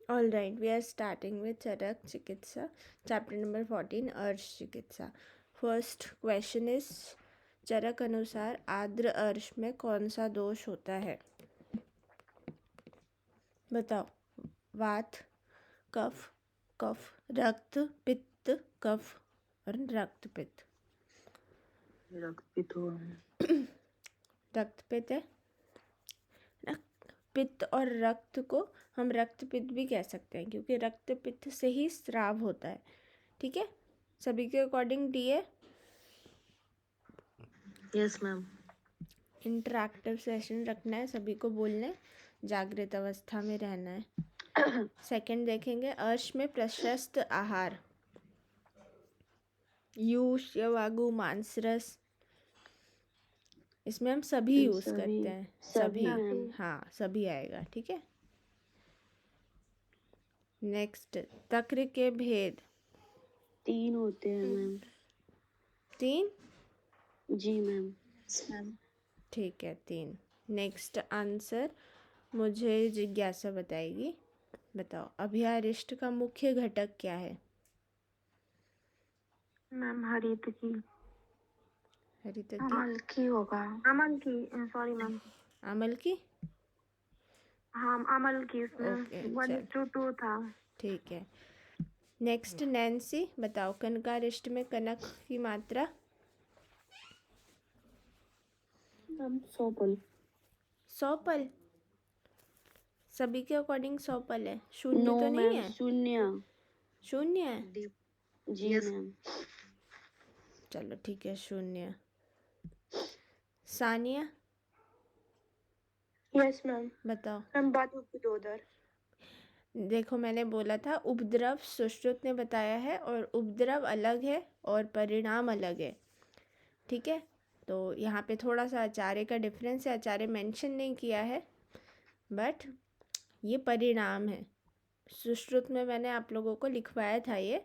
All right, we are starting with Charak Chikitsa, chapter number 14, Arsh Chikitsa. First question is, चरक अनुसार आर्द्र अर्श में कौन सा दोष होता है? बताओ. वात, कफ, कफ, रक्त, पित्त, कफ और रक्त पित्त. रक्तपित हुआ। रक्त पित्त है ना. पित्त और रक्त को हम रक्त पित्त भी कह सकते हैं क्योंकि रक्त पित्त से ही स्राव होता है. ठीक है, सभी के अकॉर्डिंग डी है. Yes ma'am. इंटरैक्टिव सेशन रखना है, सभी को बोलना है, जागृत अवस्था में रहना है. सेकंड देखेंगे, अर्श में प्रशस्त आहार. यूष, यवागु, मांसरस, इसमें हम सभी यूज करते हैं. सभी, हाँ सभी आएगा. ठीक है. नेक्स्ट, तक्र के भेद. 3 होते हैं मैम। 3. जी मैम। ठीक है, 3. नेक्स्ट आंसर मुझे जिज्ञासा बताएगी. बताओ, अभ्यारिष्ट का मुख्य घटक क्या है? मैम हरित की, हरित की, अमल की होगा, अमल की, सॉरी मैम, अमल की. हाँ अमल की, ओके, उसमें 1:2 था. ठीक है. नेक्स्ट नैन्सी, बताओ कनकारिष्ट में कनक की मात्रा. मैम 100 पल। 100 पल. सभी के अकॉर्डिंग 100 पल है. शून्य नो तो नहीं मैम, है. शून्य है. जी मैम। चलो ठीक है, शून्य. Sania, yes ma'am. बताओ. मैम बात होगी 2 दर. देखो, मैंने बोला था उपद्रव सुश्रुत ने बताया है और उपद्रव अलग है और परिणाम अलग है. ठीक है, तो यहाँ पे थोड़ा सा आचार्य का डिफरेंस है. आचार्य मेंशन नहीं किया है बट ये परिणाम है. सुश्रुत में मैंने आप लोगों को लिखवाया था ये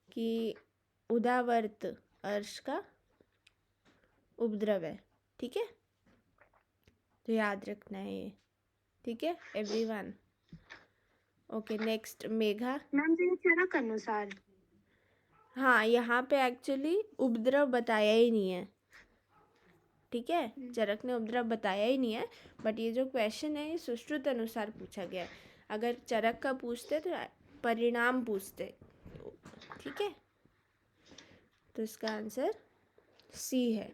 कि उदावर्त अर्श का उपद्रव है. ठीक है, तो याद रखना है ये. ठीक है everyone. Okay, next Megha. Ma'am ये चरक अनुसार. हाँ, यहाँ पे एक्चुअली उपद्रव बताया ही नहीं है. ठीक है, चरक ने उपद्रव बताया ही नहीं है. बट ये जो क्वेश्चन है ये सुश्रुत अनुसार पूछा गया है. अगर चरक का पूछते तो परिणाम पूछते. ठीक है, तो इसका आंसर सी है.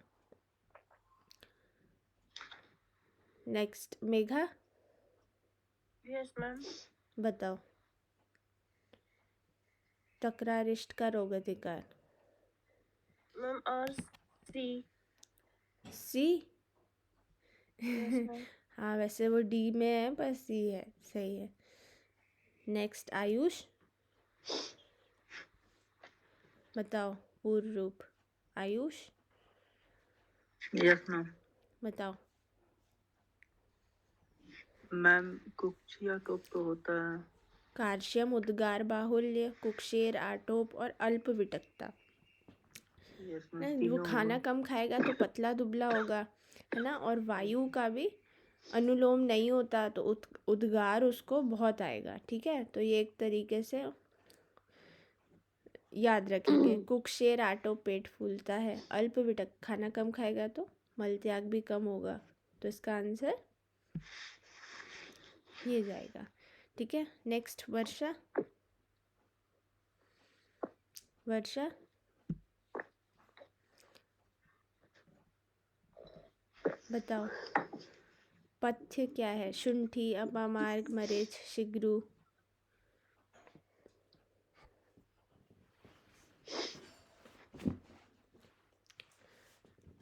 Next Megha, yes ma'am. बताओ तकरारिष्ट का रोग अधिकार. मैम और सी. सी. हाँ वैसे वो डी में है पर सी है. सही है. नेक्स्ट आयुष, बताओ पूर्ण रूप. Ayush, yes ma'am. बताओ. मैम कुछ या तो होता है। कार्शियम, उद्गार, बाहुल्य, कुक्षेर, आटोप और अल्प विटकता. यस ना, मैम। वो खाना कम खाएगा तो पतला दुबला होगा, है ना. और वायु का भी अनुलोम नहीं होता तो उद्गार उसको बहुत आएगा. ठीक है, तो ये एक तरीके से याद रखेंगे. कुक्षेर, आटोप, पेट फूलता है. अल्प विटक, खाना कम खाएगा तो मल त्याग भी कम होगा. तो इसका आंसर ये जाएगा. ठीक है, नेक्स्ट वर्षा. वर्षा, बताओ पथ्य क्या है. शुंठी, अपामार्ग, मरीच, शिग्रु.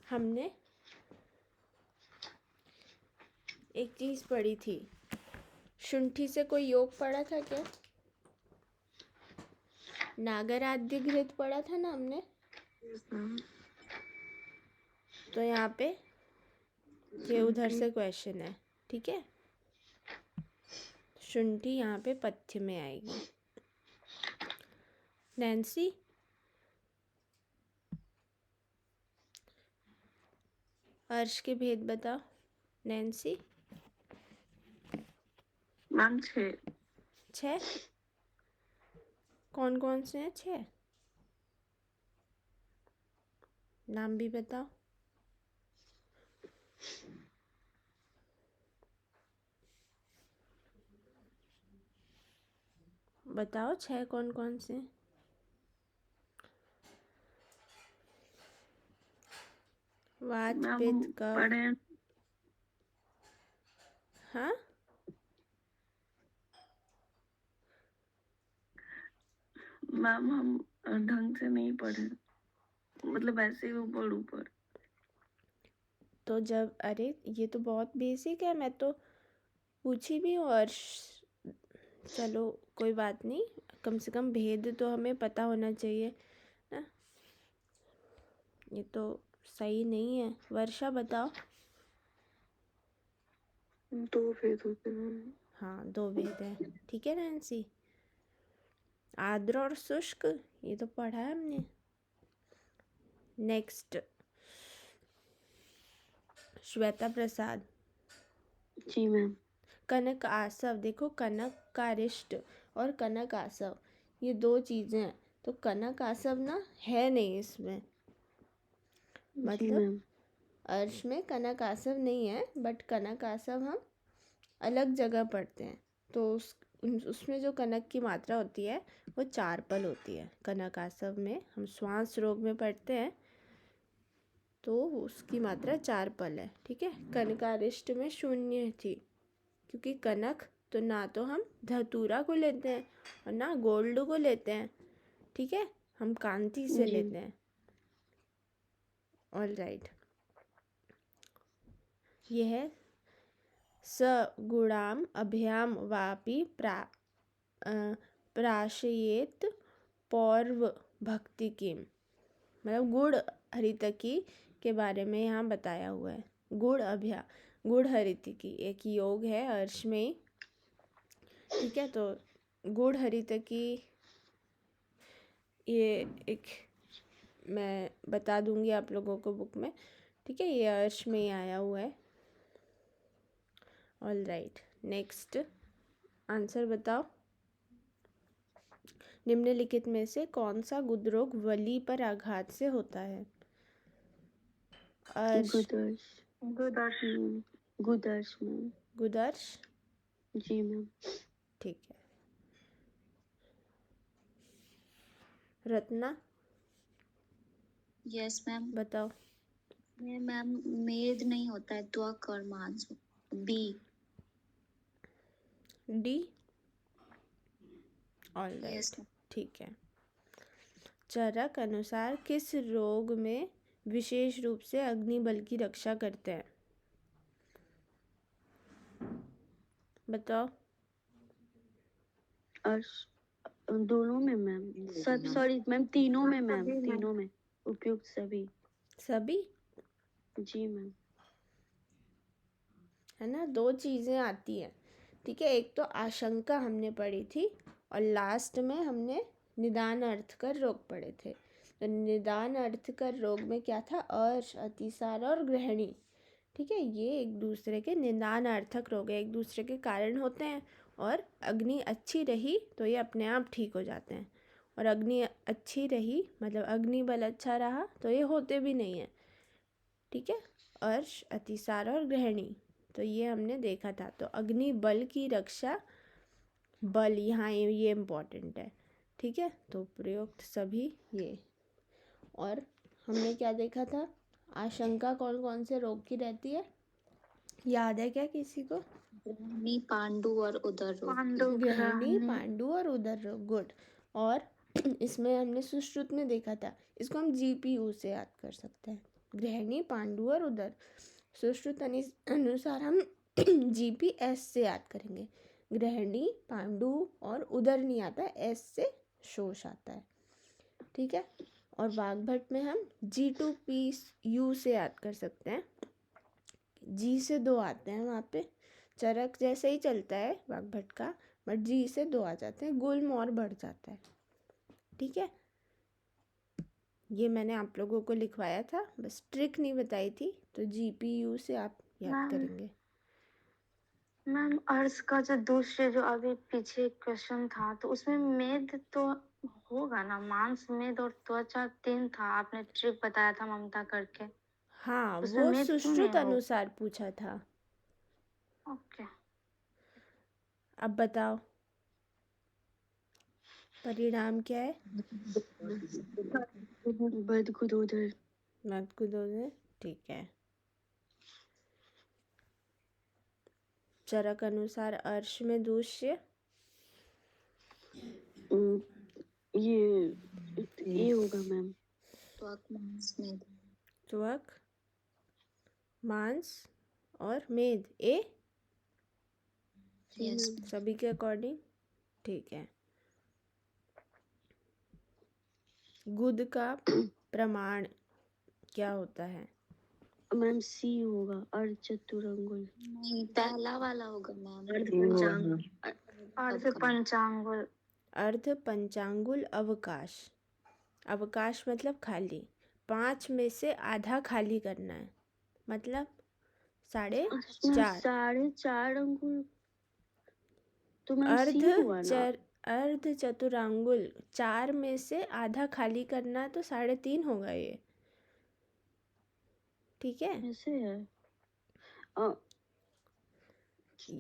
हमने एक चीज पढ़ी थी, शुंठी से कोई योग पढ़ा था क्या? नागराद्य घृत पढ़ा था ना हमने. तो यहाँ पे ये उधर से क्वेश्चन है. ठीक है, शुंठी यहाँ पे पथ्य में आएगी. नैन्सी, अर्श के भेद बताओ. Nancy, ma'am 6. छः। कौन कौन से हैं 6? नाम भी बताओ। बताओ 6 कौन कौन से हैं? वात, मैम पित्त, हम कफ। पढ़े हैं। हाँ, मैम हम ढंग से नहीं पढ़े, मतलब ऐसे ही ऊपर ऊपर। तो जब अरे ये तो बहुत बेसिक है, मैं तो पूछी भी हूँ। और चलो कोई बात नहीं, कम से कम भेद तो हमें पता होना चाहिए ना। ये तो सही नहीं है। वर्षा बताओ। 2 भेद होते हैं मैम। हाँ, 2 भेद है। ठीक है नैन्सी। आर्द्र और शुष्क, ये तो पढ़ा है हमने। नेक्स्ट, श्वेता प्रसाद। जी मैम। कनक आसव, देखो कनक कारिष्ट और कनक आसव ये 2 चीज़ें हैं। तो कनक आसव ना है नहीं इसमें, जी मतलब मैम। अर्श में कनक आसव नहीं है, बट कनक आसव हम अलग जगह पढ़ते हैं। तो उसमें जो कनक की मात्रा होती है वो 4 पल होती है। कनक आसव में हम श्वास रोग में पढ़ते हैं, तो उसकी मात्रा 4 पल है। ठीक है। कनकारिष्ट में 0 थी, क्योंकि कनक तो ना तो हम धतूरा को लेते हैं और ना गोल्ड को लेते हैं। ठीक है, हम कांति से जी। लेते हैं। All right. ये है स गुणाम अभ्याम वापि प्राशयेत पौर्व भक्ति किम, मतलब गुड़ हरितकी के बारे में यहाँ बताया हुआ है। गुड़ हरितकी एक योग है अर्श में। ठीक है, तो गुड़ हरितकी ये एक मैं बता दूंगी आप लोगों को बुक में। ठीक है, ये अर्श में ही आया हुआ है। ऑल राइट, नेक्स्ट आंसर बताओ। निम्नलिखित में से कौन सा गुदरोग वली पर आघात से होता है? अर्श, गुदर्श मैम। गुदर्श। जी मैम। ठीक है। Ratna yes ma'am. बताओ। मैम मेद नहीं होता है, त्वक और मांस। B. D. All yes right, ma'am. ठीक है। चरक अनुसार किस रोग में विशेष रूप से अग्नि बल की रक्षा करते हैं? बताओ। अर्श दोनों में मैम, सॉरी मैम, तीनों में मैम, तीनों में उपयुक्त सभी। सभी, जी मैम। है ना। 2 चीज़ें आती हैं। ठीक है, एक तो आशंका हमने पढ़ी थी और लास्ट में हमने निदान अर्थ कर रोग पढ़े थे। तो निदान अर्थ कर रोग में क्या था? अर्श, अतिसार और ग्रहणी। ठीक है, ये एक दूसरे के निदानार्थक रोग है, एक दूसरे के कारण होते हैं। और अग्नि अच्छी रही तो ये अपने आप ठीक हो जाते हैं, और अग्नि अच्छी रही मतलब अग्नि बल अच्छा रहा तो ये होते भी नहीं हैं। ठीक है, अर्श, अतिसार और ग्रहणी, तो ये हमने देखा था। तो अग्नि बल की रक्षा, बल यहाँ ये इम्पोर्टेंट है। ठीक है, तो प्रयुक्त सभी ये। और हमने क्या देखा था? आशंका कौन कौन से रोग की रहती है, याद है क्या किसी को? ग्रहणी, पांडु और उदर रोग। ग्रहणी, पांडु और उदर रोग। गुड। और इसमें हमने सुश्रुत में देखा था, इसको हम GPU से याद कर सकते हैं। ग्रहणी, पांडु और उदर। सुश्रुत अनुसार हम GPS से याद करेंगे। ग्रहणी, पांडु और उदर नहीं आता है, S से शोष आता है। ठीक है, और वाग्भट में हम G2PU से याद कर सकते हैं। G से 2 आते हैं वहाँ पे। चरक जैसे ही चलता है वाग्भट का, बट G से 2 आ जाते हैं, गुल्म और बढ़ जाता है। ठीक है, ये मैंने आप लोगों को लिखवाया था, बस ट्रिक नहीं बताई थी। तो GPU से आप याद करेंगे। मैम अर्श का जो दूसरे जो अभी पीछे क्वेश्चन था तो उसमें मेद तो होगा ना, मांस मेद और त्वचा 3 था, आपने ट्रिक बताया था ममता करके, हाँ, उसमें वो मेद क्यों सुश्रुत नहीं हो? अनुसार पूछा था। ओके। अब बताओ परिणाम क्या है? बदगुदोदर। मत कूदो दे, ठीक है। चरक अनुसार अर्श में दूष्य ये होगा मैम। त्वक मांस मेद। त्वक मांस और मेद ए यस सभी के अकॉर्डिंग, ठीक है। गुद का प्रमाण क्या होता है? मैम सी होगा, अर्धचतुरंगुल। नहीं, पहला वाला होगा मैम। अर्ध पंचांगुल। अर्ध पंचांगुल अवकाश। अवकाश मतलब खाली, 5 में से आधा खाली करना है, मतलब 4.5। 4.5 अंगुल तो मैम सी हुआ ना। अर्ध चतुरांगुल 4 में से आधा खाली करना है तो 3.5 होगा ये, ठीक है। ऐसे है।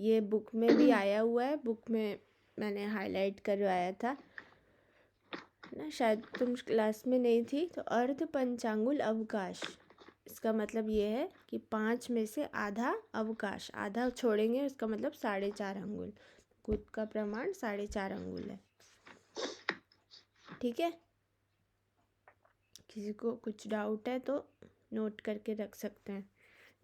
ये बुक में भी आया हुआ है, बुक में मैंने हाईलाइट करवाया था ना, शायद तुम क्लास में नहीं थी। तो अर्ध पंचांगुल अवकाश, इसका मतलब ये है कि 5 में से आधा अवकाश, आधा छोड़ेंगे, इसका मतलब 4.5 अंगुल। गुद का प्रमाण 4.5 अंगुल है, ठीक है। किसी को कुछ डाउट है तो नोट करके रख सकते हैं,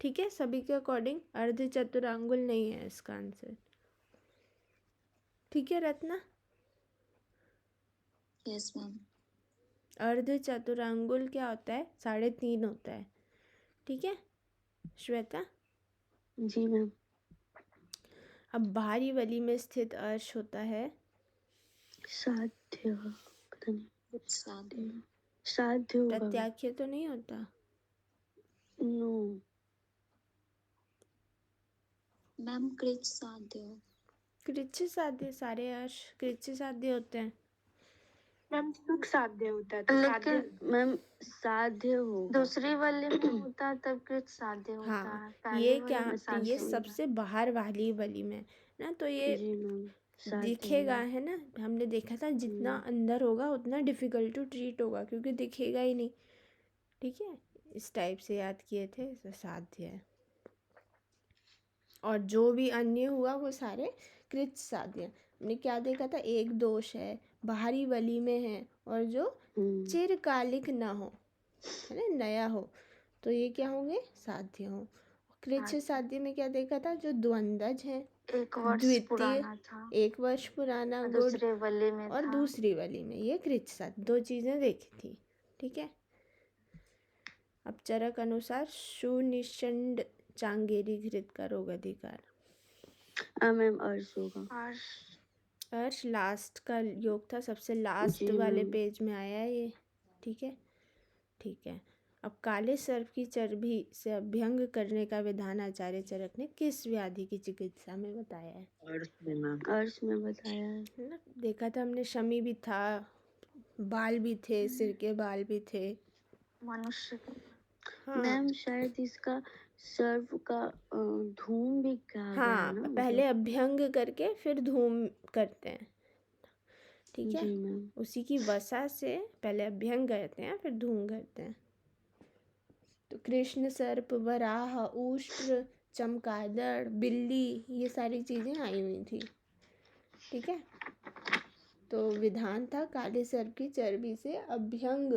ठीक है। सभी के अकॉर्डिंग अर्ध चतुरांगुल नहीं है इसका आंसर, ठीक है रत्ना। Yes ma'am. अर्ध चतुरांगुल क्या होता है? 3.5 होता है, ठीक है श्वेता। जी मैम। अब बाहरी वली में स्थित अर्श होता है साध्य, पता नहीं। कुछ साधु। साध्य होगा। प्रत्याख्य तो नहीं होता? नो मैम कृच साध्य हो। कृच्छ साध्य, सारे अर्श कृच्छ साध्य होते हैं। मैम सुख साध्य होता है, तो लेकिन मैम साध्य होगा। दूसरी वाले में होता है तब कृत साध्य होता हाँ, है, पहले ये वाले क्या, में साध्य ये होता है। सबसे बाहर वाली वली में ना, तो ये जी मैम साध्य दिखेगा होगा। है ना। हमने देखा था जितना अंदर होगा उतना डिफिकल्ट टू ट्रीट होगा, क्योंकि दिखेगा ही नहीं, ठीक है। इस टाइप से याद किए थे, तो साध्य है। और जो भी अन्य हुआ वो सारे कृत साध्य। हमने क्या देखा था? एक दोष है, बाहरी वली में है, और जो चिरकालिक ना हो, है ना, नया हो, तो ये क्या होंगे? साध्य हो। कृच्छ साध्य में क्या देखा था? जो द्वंद्वज है, 1 वर्ष द्वितीय, पुराना था, 1 वर्ष पुराना और गुण, दूसरे वाले में और था। दूसरी वली में ये कृच्छ साध्य, 2 चीज़ें देखी थी, ठीक है। अब चरक अनुसार सुनिषंड चांगेरी घृत का रोग अधिकार। मैम अर्श होगा। अर्श लास्ट का योग था, सबसे लास्ट जी वाले मैम। पेज में आया है ये, ठीक है, ठीक है। अब काले सर्प की चर्बी से अभ्यंग करने का विधान आचार्य चरक ने किस व्याधि की चिकित्सा में बताया है? अर्श में मैम। अर्श में बताया है ना, देखा था हमने, शमी भी था, बाल भी थे, सिर के बाल भी थे, मनुष्य के। हाँ मैम शायद इसका सर्व का धूम भी कहा गया हाँ, है ना, पहले अभ्यंग करके फिर धूम करते हैं, ठीक है। जी मैम। उसी की वसा से पहले अभ्यंग करते हैं फिर धूम करते हैं। तो कृष्ण सर्प, वराह, उष्ट्र, चमगादड़, बिल्ली, ये सारी चीज़ें आई हुई थी, ठीक है। तो विधान था काले सर्प की चर्बी से अभ्यंग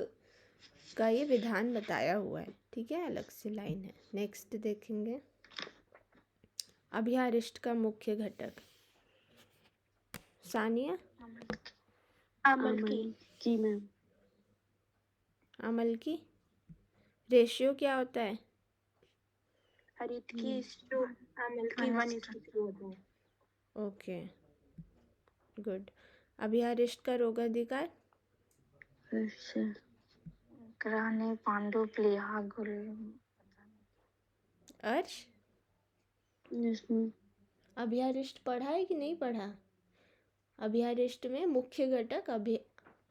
का, ये विधान बताया हुआ है, ठीक है, अलग से लाइन है। नेक्स्ट देखेंगे अभ्यारिष्ट का मुख्य घटक। सानिया? अमल की मैम। अमल की रेशियो क्या होता है? हरित की अमल की वनस्पति होता है। Okay good. अभ्यारिष्ट का रोगाधिकार? ग्रहणी, पांडु, प्लीहा, गुल। अर्श? Yes ma'am. अभ्यारिष्ट पढ़ा है कि नहीं पढ़ा? अभ्यारिष्ट में मुख्य घटक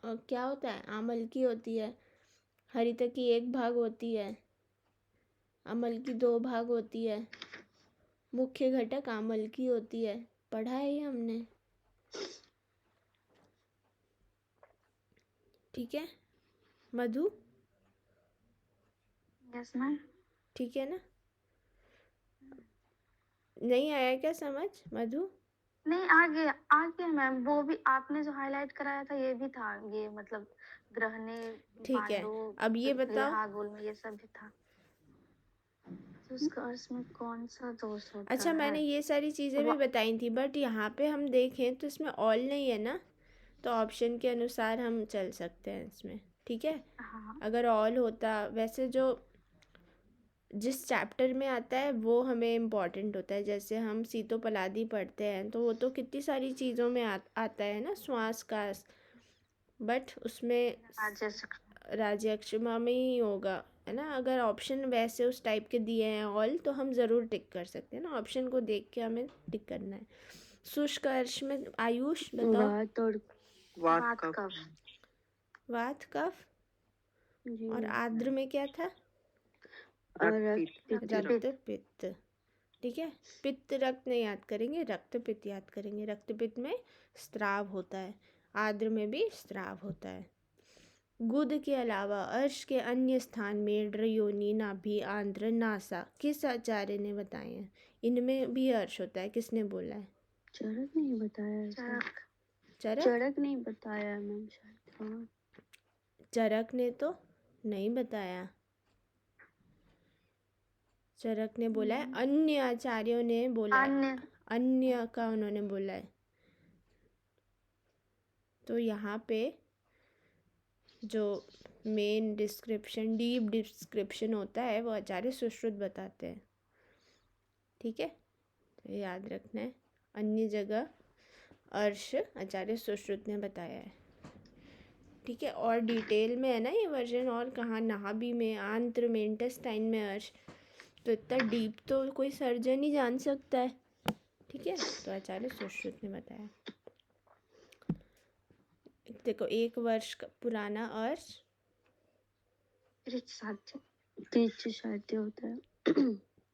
क्या होता है? आमल की होती है, हरित की 1 भाग होती है, अमल की 2 भाग होती है, मुख्य घटक आमल की होती है। पढ़ा है ये हमने, ठीक है मधु? Yes ma'am. ठीक है ना? नहीं आया क्या समझ मधु? नहीं, आ गया मैम। वो भी आपने जो हाईलाइट कराया था ये भी था, ये मतलब ग्रहणे, ठीक है, पांडु, अब ये बताओ। गोल में ये सब भी था। तो उसका अर्थ में कौन सा दोष होता अच्छा, है? मैंने ये सारी चीज़ें भी बताई थी, बट यहाँ पे हम देखें तो इसमें ऑल नहीं है ना, तो ऑप्शन के अनुसार हम चल सकते हैं इसमें, ठीक है? हाँ अगर ऑल होता, वैसे जो जिस चैप्टर में आता है वो हमें इम्पॉर्टेंट होता है। जैसे हम सीतोपलादी पढ़ते हैं तो वो तो कितनी सारी चीज़ों में आता है ना, श्वास का, बट उसमें राज्य अक्षमा में ही होगा, है ना? अगर ऑप्शन वैसे उस टाइप के दिए हैं ऑल, तो हम ज़रूर टिक कर सकते हैं ना, ऑप्शन को देख के हमें टिक करना है। शुष्क अर्श में आयुष बताओ। वात और वात कफ। वात कफ। जी और मैम। आर्द्र में क्या था? और रक्त रक्त पित्त, ठीक है? पित्त रक्त नहीं याद करेंगे, रक्त पित्त याद करेंगे। रक्त पित्त में स्त्राव होता है, आर्द्र में भी स्त्राव होता है। गुद के अलावा अर्श के अन्य स्थान मेढ्र, योनि, नाभि, आंध्र, नासा किस आचार्य ने बताए हैं? इनमें भी अर्श होता है, किसने बोला है? चरक नहीं बताया है सर। चरक? चरक नहीं बताया है मैम शायद। हाँ चरक ने तो नहीं बताया, चरक ने बोला है, अन्य आचार्यों ने बोला है, अन्य का उन्होंने बोला है। तो यहाँ पे जो मेन डिस्क्रिप्शन, डीप डिस्क्रिप्शन होता है वो आचार्य सुश्रुत बताते हैं, ठीक है? तो याद रखना है, अन्य जगह अर्श आचार्य सुश्रुत ने बताया है, ठीक है? और डिटेल में है ना ये वर्जन, और कहाँ, नाभि में, आंत्र में, इंटेस्टाइन में अर्श, तो इतना डीप तो कोई सर्जन ही जान सकता है, ठीक है? तो आचार्य सुश्रुत ने बताया। देखो, 1 वर्ष का पुराना अर्श कृच साध्य होता है।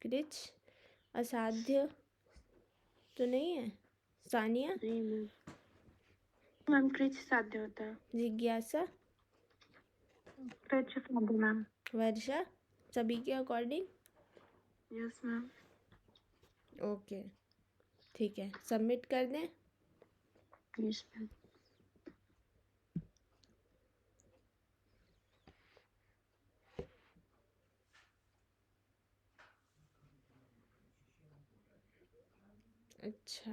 कृच असाध्य तो नहीं है? सानिया? नहीं मैम। मैम कृच साध्य होता है। जिज्ञासा? कृच साध्य मैम। वर्षा? सभी के अकॉर्डिंग? Yes ma'am. ओके, ठीक है, सबमिट कर दें? Yes ma'am. अच्छा।